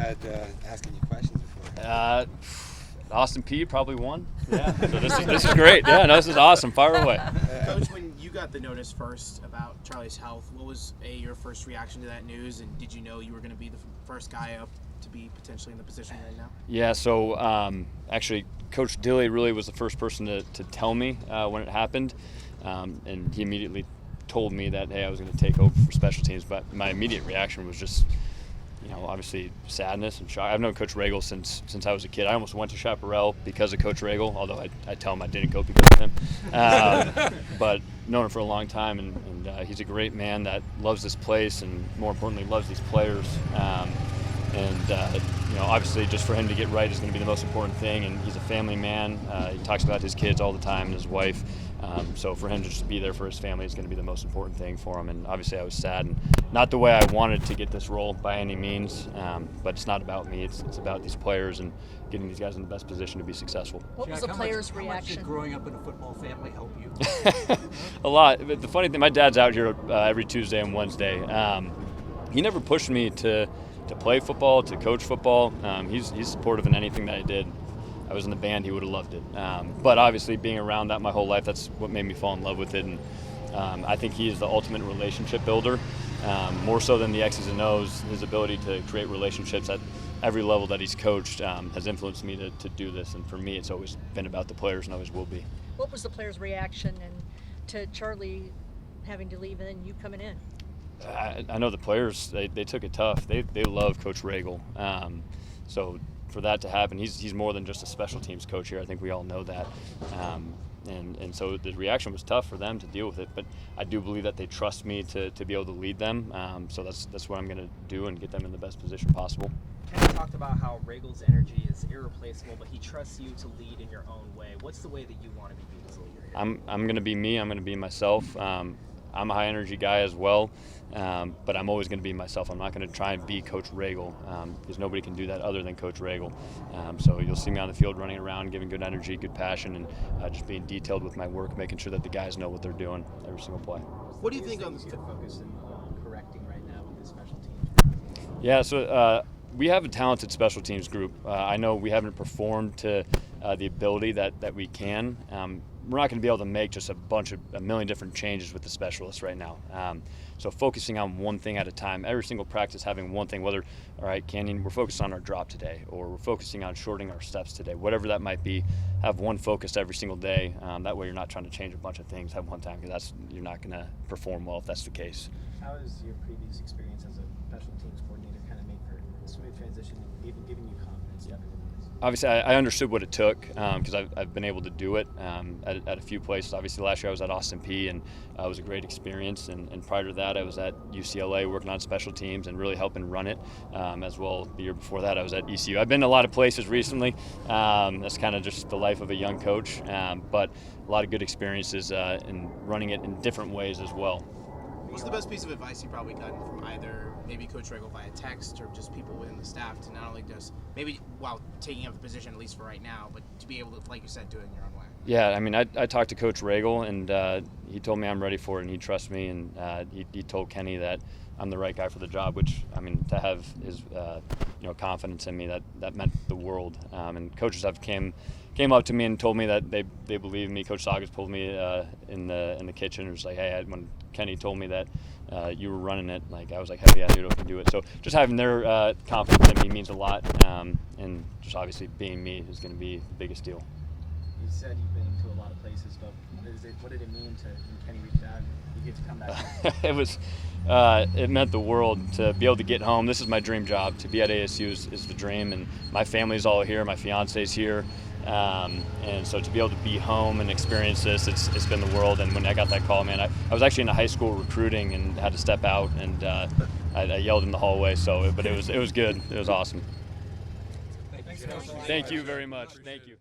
had asking you questions before. Austin P probably won. Yeah. So this is great. Yeah, no, this is awesome. Fire away. Coach, when you got the notice first about Charlie's health, what was your first reaction to that news, and did you know you were going to be the first guy up to be potentially in the position right now? Yeah. So actually, Coach Dilly really was the first person to tell me when it happened, and he immediately told me that, hey, I was going to take over for special teams. But my immediate reaction was just, obviously sadness and shock. I've known Coach Regal since I was a kid. I almost went to Chaparral because of Coach Regal, although I tell him I didn't go because of him. But known him for a long time, and he's a great man that loves this place and, more importantly, loves these players. Obviously, just for him to get right is going to be the most important thing. And he's a family man. He talks about his kids all the time and his wife. So for him to just be there for his family is going to be the most important thing for him. And obviously I was sad, and not the way I wanted to get this role by any means, but it's not about me. It's about these players and getting these guys in the best position to be successful. What was the players' reaction? How much did growing up in a football family help you? A lot. But the funny thing, my dad's out here every Tuesday and Wednesday. He never pushed me to play football, to coach football. He's supportive in anything that I did. I was in the band, he would have loved it. But obviously being around that my whole life, that's what made me fall in love with it. And I think he is the ultimate relationship builder, more so than the X's and O's. His ability to create relationships at every level that he's coached has influenced me to do this. And for me, it's always been about the players and always will be. What was the players' reaction to Charlie having to leave and then you coming in? I know the players, they took it tough. They love Coach Regal. So for that to happen, he's more than just a special teams coach here. I think we all know that. And so the reaction was tough for them to deal with it, but I do believe that they trust me to be able to lead them. So that's what I'm going to do and get them in the best position possible. Kenny talked about how Regal's energy is irreplaceable, but he trusts you to lead in your own way. What's the way that you want to be viewed as a leader here? I'm going to be me. I'm going to be myself. I'm a high energy guy as well, but I'm always going to be myself. I'm not going to try and be Coach Regal because nobody can do that other than Coach Regal. So you'll see me on the field running around, giving good energy, good passion, and just being detailed with my work, making sure that the guys know what they're doing every single play. What do you think on the focus in correcting right now with the special teams? Yeah, so we have a talented special teams group. I know we haven't performed to the ability that we can. We're not going to be able to make just a million different changes with the specialists right now. So focusing on one thing at a time, every single practice having one thing, whether, all right, Canyon, we're focused on our drop today, or we're focusing on shortening our steps today, whatever that might be, have one focus every single day. That way you're not trying to change a bunch of things at one time, because you're not going to perform well if that's the case. How has your previous experience as a special teams coordinator kind of made for a smooth transition and even giving you confidence stepping into this? Obviously, I understood what it took because I've been able to do it at a few places. Obviously, last year I was at Austin P, and it was a great experience. And prior to that, I was at UCLA working on special teams and really helping run it. As well, the year before that, I was at ECU. I've been to a lot of places recently. That's kind of just the life of a young coach, but a lot of good experiences in running it in different ways as well. What's the best piece of advice you've probably gotten from either maybe Coach Regal via text or just people within the staff to not only just maybe while taking up the position, at least for right now, but to be able to, like you said, do it in your own way? Yeah, I mean, I talked to Coach Regal, and he told me I'm ready for it, and he trusts me, and he told Kenny that I'm the right guy for the job, which, I mean, to have his confidence in me, that meant the world. And coaches have came up to me and told me that they believe me. Coach Sagas pulled me in the kitchen and was like, hey, when Kenny told me that you were running it, like, I was like, hell yeah, Nudo can do it. So just having their confidence in me means a lot, and just obviously being me is going to be the biggest deal. You said you've been to a lot of places, but what did it mean when Kenny reached out and you get to come back? It meant the world to be able to get home. This is my dream job. To be at ASU is the dream, and my family's all here. My fiance's here. And so to be able to be home and experience this, it's been the world. And when I got that call, man, I was actually in a high school recruiting and had to step out, and I yelled in the hallway. But it was good. It was awesome. Thank you. Thank you very much. Thank you.